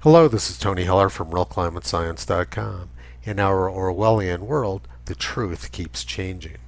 Hello, this is Tony Heller from RealClimateScience.com. In our Orwellian world, the truth keeps changing.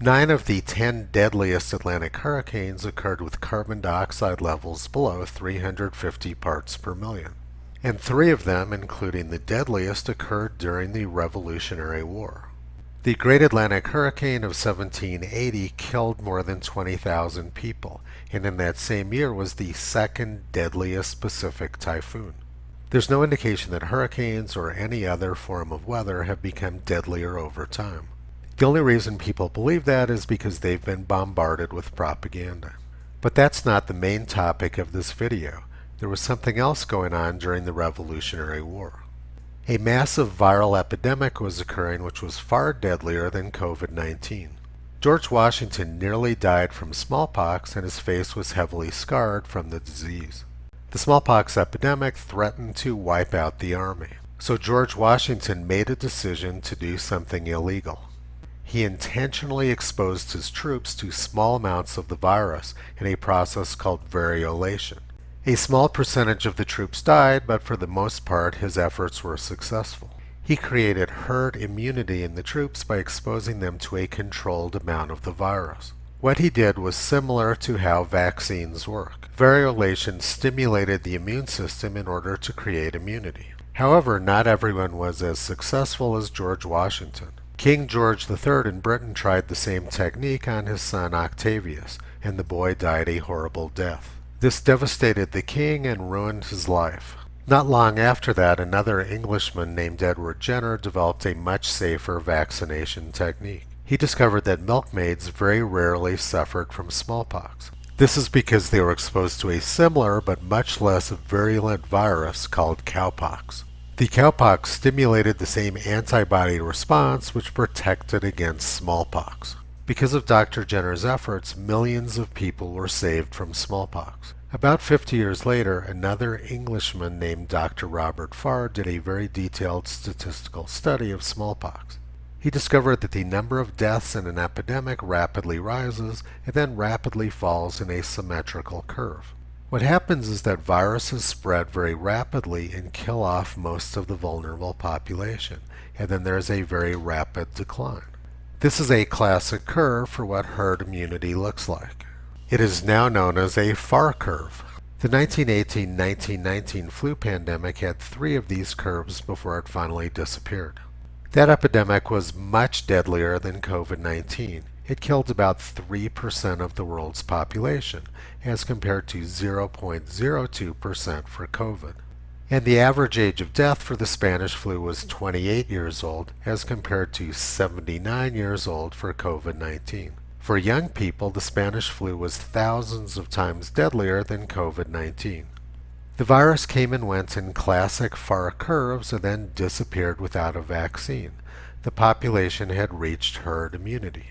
9 of the 10 deadliest Atlantic hurricanes occurred with carbon dioxide levels below 350 parts per million. And 3 of them, including the deadliest, occurred during the Revolutionary War. The Great Atlantic Hurricane of 1780 killed more than 20,000 people, and in that same year was the second deadliest Pacific typhoon. There's no indication that hurricanes or any other form of weather have become deadlier over time. The only reason people believe that is because they've been bombarded with propaganda. But that's not the main topic of this video. There was something else going on during the Revolutionary War. A massive viral epidemic was occurring which was far deadlier than COVID-19. George Washington nearly died from smallpox and his face was heavily scarred from the disease. The smallpox epidemic threatened to wipe out the army, so George Washington made a decision to do something illegal. He intentionally exposed his troops to small amounts of the virus in a process called variolation. A small percentage of the troops died, but for the most part his efforts were successful. He created herd immunity in the troops by exposing them to a controlled amount of the virus. What he did was similar to how vaccines work. Variolation stimulated the immune system in order to create immunity. However, not everyone was as successful as George Washington. King George III in Britain tried the same technique on his son Octavius, and the boy died a horrible death. This devastated the king and ruined his life. Not long after that, another Englishman named Edward Jenner developed a much safer vaccination technique. He discovered that milkmaids very rarely suffered from smallpox. This is because they were exposed to a similar but much less virulent virus called cowpox. The cowpox stimulated the same antibody response which protected against smallpox. Because of Dr. Jenner's efforts, millions of people were saved from smallpox. About 50 years later, another Englishman named Dr. Robert Farr did a very detailed statistical study of smallpox. He discovered that the number of deaths in an epidemic rapidly rises and then rapidly falls in a symmetrical curve. What happens is that viruses spread very rapidly and kill off most of the vulnerable population, and then there's a very rapid decline. This is a classic curve for what herd immunity looks like. It is now known as a Farr curve. The 1918-1919 flu pandemic had 3 of these curves before it finally disappeared. That epidemic was much deadlier than COVID-19. It killed about 3% of the world's population, as compared to 0.02% for COVID. And the average age of death for the Spanish flu was 28 years old, as compared to 79 years old for COVID-19. For young people, the Spanish flu was thousands of times deadlier than COVID-19. The virus came and went in classic Farr curves and then disappeared without a vaccine. The population had reached herd immunity.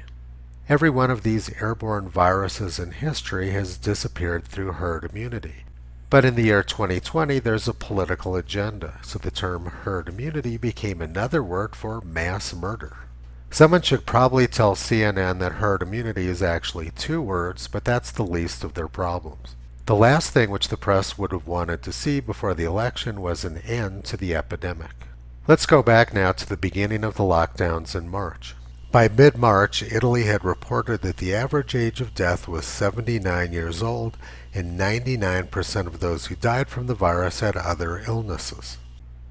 Every one of these airborne viruses in history has disappeared through herd immunity. But in the year 2020, there's a political agenda, so the term herd immunity became another word for mass murder. Someone should probably tell CNN that herd immunity is actually 2 words, but that's the least of their problems. The last thing which the press would have wanted to see before the election was an end to the epidemic. Let's go back now to the beginning of the lockdowns in March. By mid-March, Italy had reported that the average age of death was 79 years old, and 99% of those who died from the virus had other illnesses.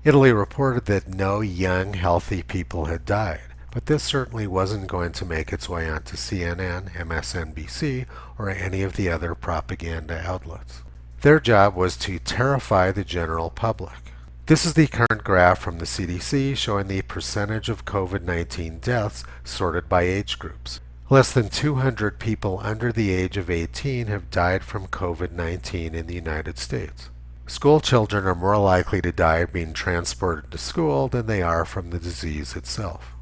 Italy reported that no young, healthy people had died, but this certainly wasn't going to make its way onto CNN, MSNBC, or any of the other propaganda outlets. Their job was to terrify the general public. This is the current graph from the CDC showing the percentage of COVID-19 deaths sorted by age groups. Less than 200 people under the age of 18 have died from COVID-19 in the United States. School children are more likely to die being transported to school than they are from the disease itself.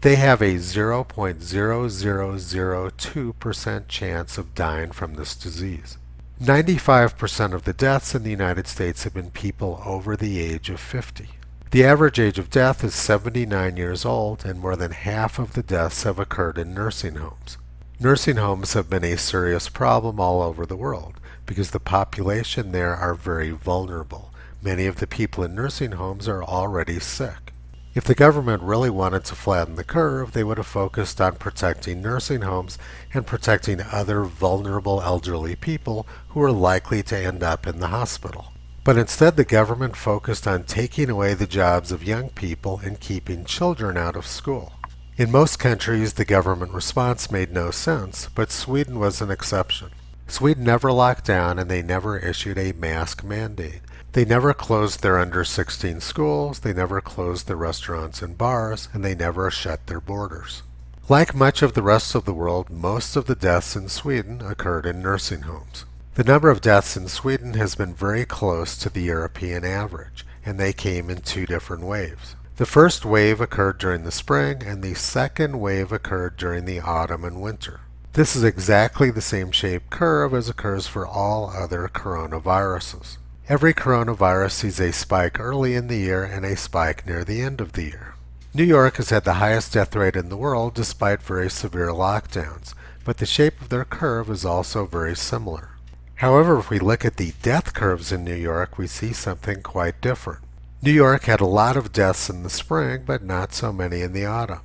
They have a 0.0002% chance of dying from this disease. 95% of the deaths in the United States have been people over the age of 50. The average age of death is 79 years old, and more than half of the deaths have occurred in nursing homes. Nursing homes have been a serious problem all over the world because the population there are very vulnerable. Many of the people in nursing homes are already sick. If the government really wanted to flatten the curve, they would have focused on protecting nursing homes and protecting other vulnerable elderly people who are likely to end up in the hospital. But instead, the government focused on taking away the jobs of young people and keeping children out of school. In most countries, the government response made no sense, but Sweden was an exception. Sweden never locked down and they never issued a mask mandate. They never closed their under-16 schools, they never closed their restaurants and bars, and they never shut their borders. Like much of the rest of the world, most of the deaths in Sweden occurred in nursing homes. The number of deaths in Sweden has been very close to the European average, and they came in two different waves. The first wave occurred during the spring, and the second wave occurred during the autumn and winter. This is exactly the same shaped curve as occurs for all other coronaviruses. Every coronavirus sees a spike early in the year and a spike near the end of the year. New York has had the highest death rate in the world despite very severe lockdowns, but the shape of their curve is also very similar. However, if we look at the death curves in New York, we see something quite different. New York had a lot of deaths in the spring, but not so many in the autumn.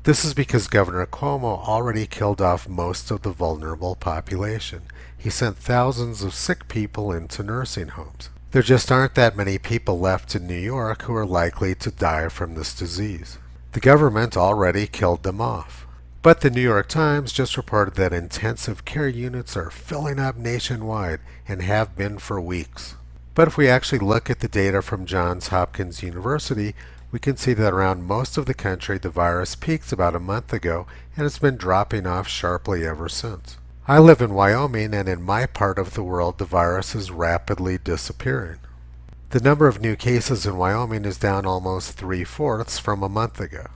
This is because Governor Cuomo already killed off most of the vulnerable population. He sent thousands of sick people into nursing homes. There just aren't that many people left in New York who are likely to die from this disease. The government already killed them off. But the New York Times just reported that intensive care units are filling up nationwide and have been for weeks. But if we actually look at the data from Johns Hopkins University, we can see that around most of the country the virus peaked about a month ago and it's been dropping off sharply ever since. I live in Wyoming, and in my part of the world the virus is rapidly disappearing. The number of new cases in Wyoming is down almost 3/4 from a month ago.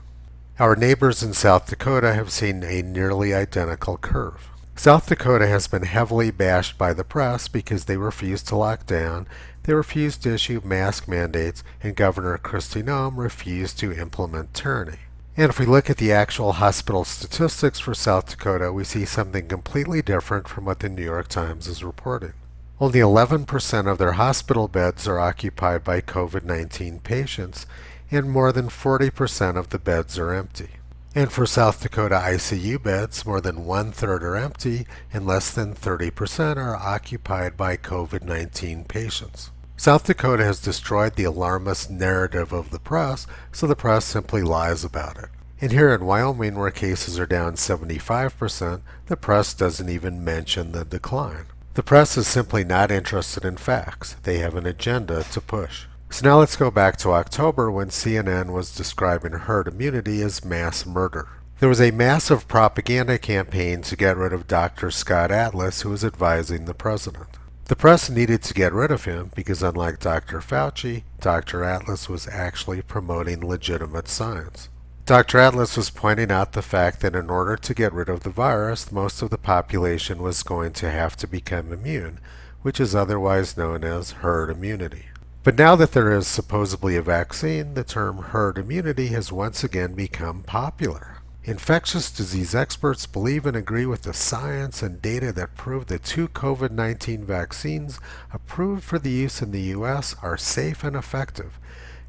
Our neighbors in South Dakota have seen a nearly identical curve. South Dakota has been heavily bashed by the press because they refused to lock down, they refused to issue mask mandates, and Governor Kristi Noem refused to implement tyranny. And if we look at the actual hospital statistics for South Dakota, we see something completely different from what the New York Times is reporting. Only 11% of their hospital beds are occupied by COVID-19 patients, and more than 40% of the beds are empty. And for South Dakota ICU beds, more than 1/3 are empty, and less than 30% are occupied by COVID-19 patients. South Dakota has destroyed the alarmist narrative of the press, so the press simply lies about it. And here in Wyoming, where cases are down 75%, the press doesn't even mention the decline. The press is simply not interested in facts. They have an agenda to push. So now let's go back to October when CNN was describing herd immunity as mass murder. There was a massive propaganda campaign to get rid of Dr. Scott Atlas, who was advising the president. The press needed to get rid of him because, unlike Dr. Fauci, Dr. Atlas was actually promoting legitimate science. Dr. Atlas was pointing out the fact that in order to get rid of the virus, most of the population was going to have to become immune, which is otherwise known as herd immunity. But now that there is supposedly a vaccine, the term herd immunity has once again become popular. Infectious disease experts believe and agree with the science and data that prove the 2 COVID-19 vaccines approved for the use in the U.S. are safe and effective.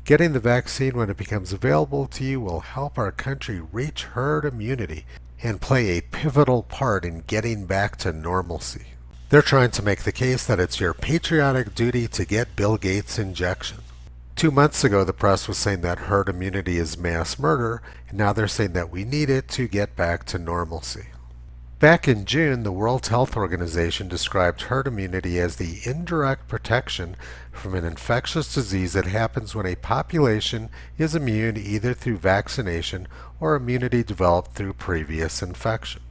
Getting the vaccine when it becomes available to you will help our country reach herd immunity and play a pivotal part in getting back to normalcy. They're trying to make the case that it's your patriotic duty to get Bill Gates' injection. 2 months ago, the press was saying that herd immunity is mass murder, and now they're saying that we need it to get back to normalcy. Back in June, the World Health Organization described herd immunity as the indirect protection from an infectious disease that happens when a population is immune either through vaccination or immunity developed through previous infection.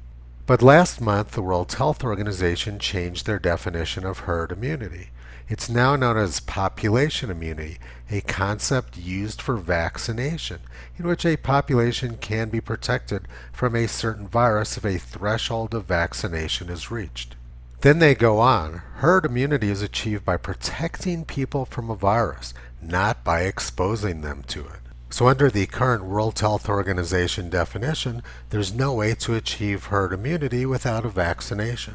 But last month, the World Health Organization changed their definition of herd immunity. It's now known as population immunity, a concept used for vaccination, in which a population can be protected from a certain virus if a threshold of vaccination is reached. Then they go on, herd immunity is achieved by protecting people from a virus, not by exposing them to it. So under the current World Health Organization definition, there's no way to achieve herd immunity without a vaccination.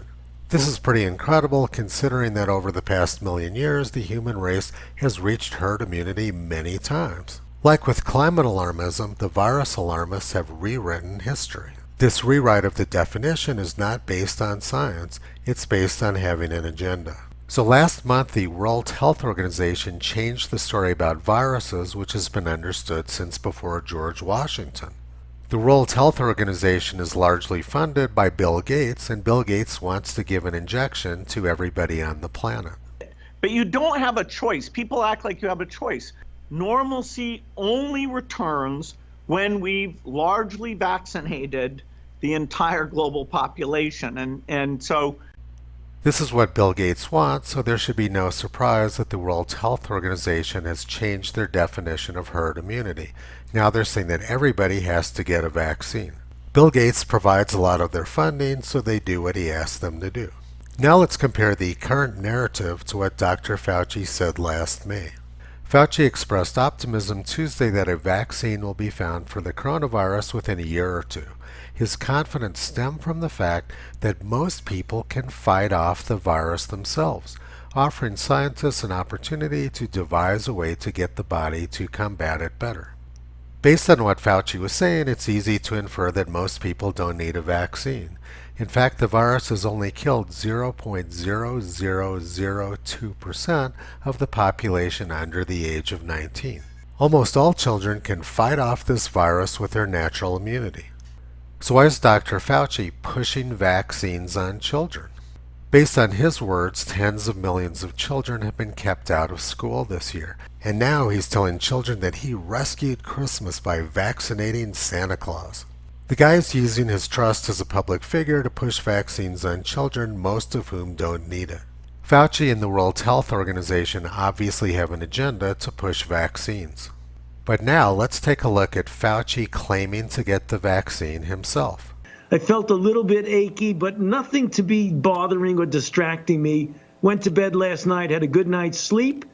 This is pretty incredible considering that over the past million years, the human race has reached herd immunity many times. Like with climate alarmism, the virus alarmists have rewritten history. This rewrite of the definition is not based on science, it's based on having an agenda. So last month, the World Health Organization changed the story about viruses, which has been understood since before George Washington. The World Health Organization is largely funded by Bill Gates, and Bill Gates wants to give an injection to everybody on the planet. But you don't have a choice. People act like you have a choice. Normalcy only returns when we've largely vaccinated the entire global population. And so this is what Bill Gates wants, so there should be no surprise that the World Health Organization has changed their definition of herd immunity. Now they're saying that everybody has to get a vaccine. Bill Gates provides a lot of their funding, so they do what he asks them to do. Now let's compare the current narrative to what Dr. Fauci said last May. Fauci expressed optimism Tuesday that a vaccine will be found for the coronavirus within a year or two. His confidence stemmed from the fact that most people can fight off the virus themselves, offering scientists an opportunity to devise a way to get the body to combat it better. Based on what Fauci was saying, it's easy to infer that most people don't need a vaccine. In fact, the virus has only killed 0.0002% of the population under the age of 19. Almost all children can fight off this virus with their natural immunity. So why is Dr. Fauci pushing vaccines on children? Based on his words, tens of millions of children have been kept out of school this year. And now he's telling children that he rescued Christmas by vaccinating Santa Claus. The guy is using his trust as a public figure to push vaccines on children, most of whom don't need it. Fauci and the World Health Organization obviously have an agenda to push vaccines. But now let's take a look at Fauci claiming to get the vaccine himself. I felt a little bit achy, but nothing to be bothering or distracting me. Went to bed last night, had a good night's sleep.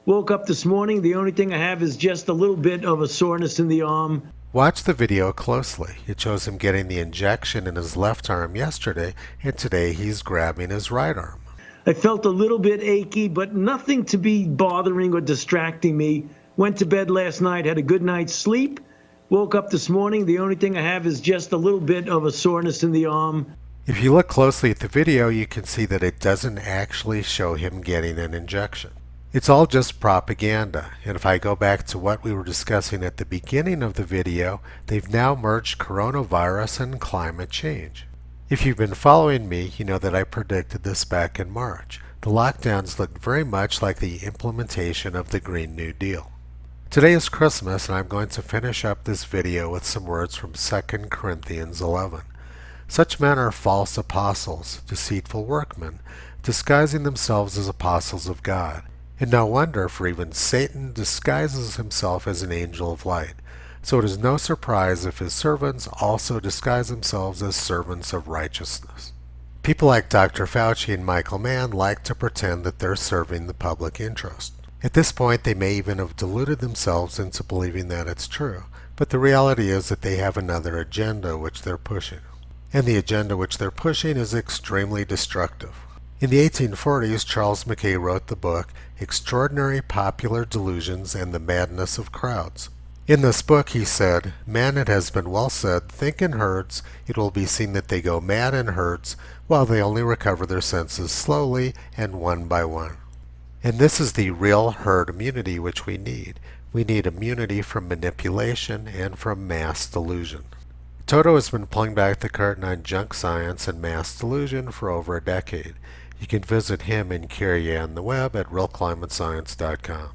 Woke up this morning, the only thing I have is just a little bit of a soreness in the arm. Watch the video closely. It shows him getting the injection in his left arm yesterday, and today he's grabbing his right arm. I felt a little bit achy, but nothing to be bothering or distracting me. Went to bed last night, had a good night's sleep. Woke up this morning, the only thing I have is just a little bit of a soreness in the arm. If you look closely at the video, you can see that it doesn't actually show him getting an injection. It's all just propaganda, and if I go back to what we were discussing at the beginning of the video, they've now merged coronavirus and climate change. If you've been following me, you know that I predicted this back in March. The lockdowns looked very much like the implementation of the Green New Deal. Today is Christmas, and I'm going to finish up this video with some words from 2 Corinthians 11. Such men are false apostles, deceitful workmen, disguising themselves as apostles of God. And no wonder, for even Satan disguises himself as an angel of light. So it is no surprise if his servants also disguise themselves as servants of righteousness. People like Dr. Fauci and Michael Mann like to pretend that they're serving the public interest. At this point, they may even have deluded themselves into believing that it's true, but the reality is that they have another agenda which they're pushing. And the agenda which they're pushing is extremely destructive. In the 1840s, Charles Mackay wrote the book Extraordinary Popular Delusions and the Madness of Crowds. In this book, he said, "Man, it has been well said, think in herds, it will be seen that they go mad in herds, while they only recover their senses slowly and one by one." And this is the real herd immunity which we need. We need immunity from manipulation and from mass delusion. Toto has been pulling back the curtain on junk science and mass delusion for over a decade. You can visit him and Carrie on the web at realclimatescience.com.